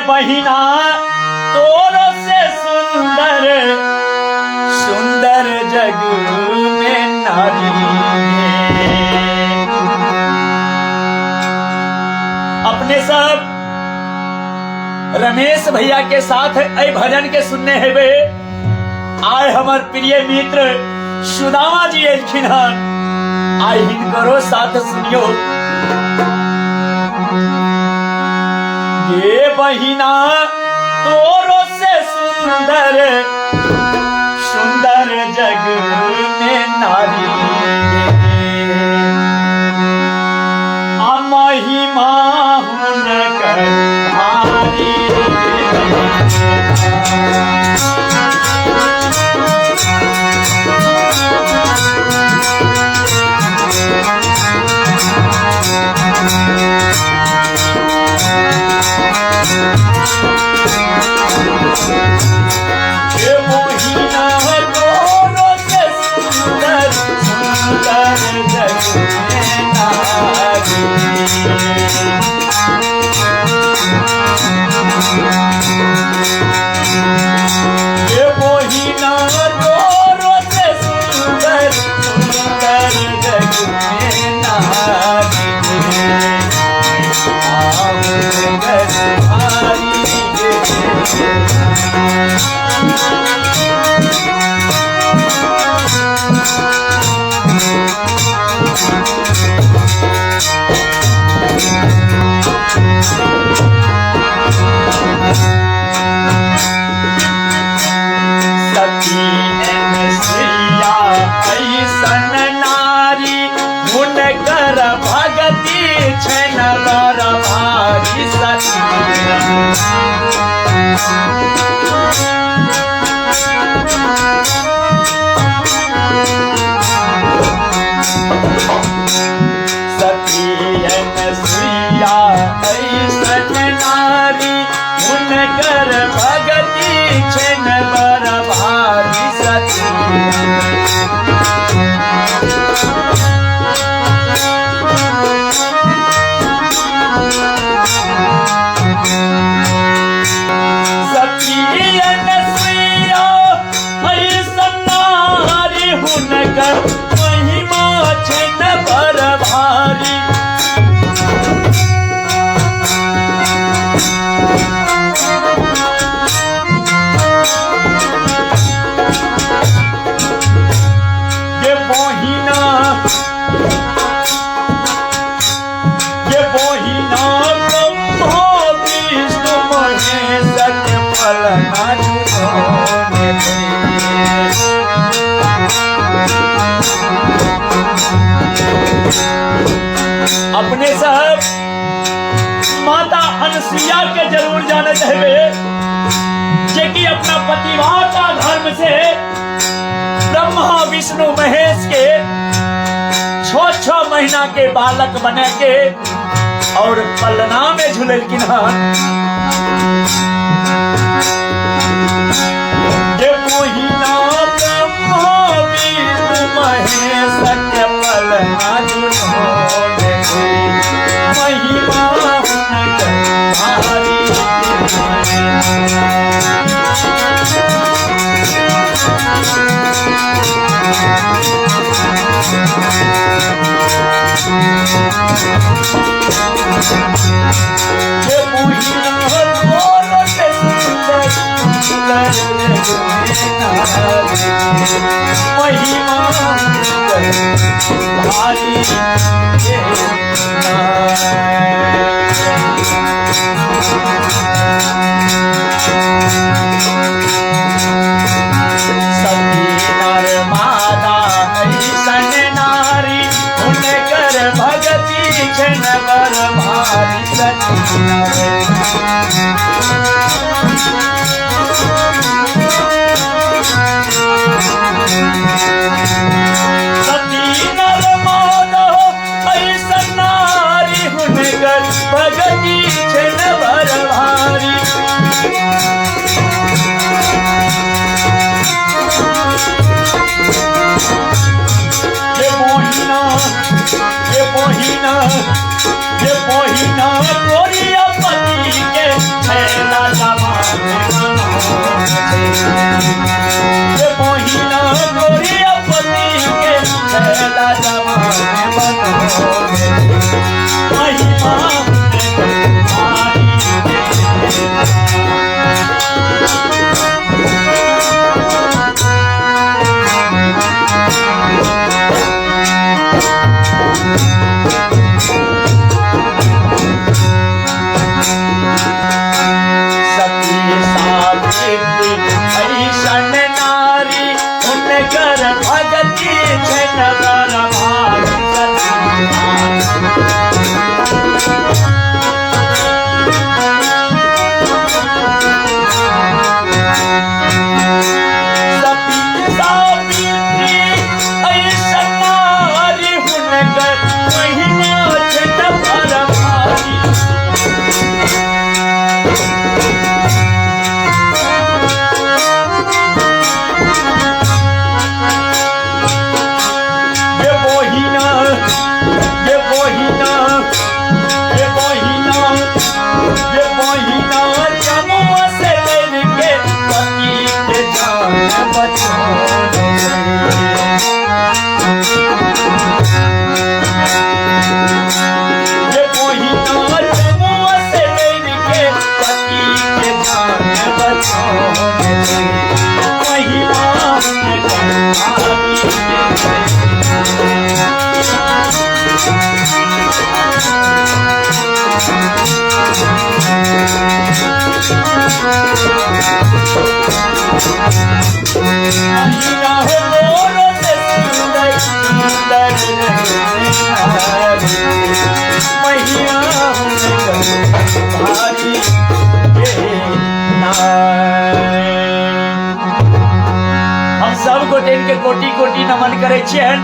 बहिना तोरो से सुंदर सुंदर जग में नारी है। अपने सब रमेश भैया के साथ ऐ भजन के सुनने है वे आए हमार प्रिय मित्र सुदामा जी एलखिन आए हिनकरो साथ सुनियो। ये बहिना तोरो से सुंदर सुंदर जग में नारी महिमा हुनकर भारी अपने साहब माता अनसुईया के जरूर जाने चाहिए जे कि अपना पतिव्रता धर्म से ब्रह्मा विष्णु महेश के 6 महीना के बालक बने के और पलना में झूललकिन जे महीना ब्रह्मा विष्णु महेश के पलना झूलोले महिमा भारी ये महिमा तोरो से सुंदर सुंदर महिमा भारी सती नर माता ऐसन नारी उनकर भगति छन बर भारी सती नर माता ऐसन नारी उनकर भगति छन बर भारी ये मोहिना गोरिया पति के छैला मैया हो मोरो से सुंदर सुंदर नारी, मैया हो भारी के नारी। हम सब गोटे के कोटि कोटि नमन करे छियन।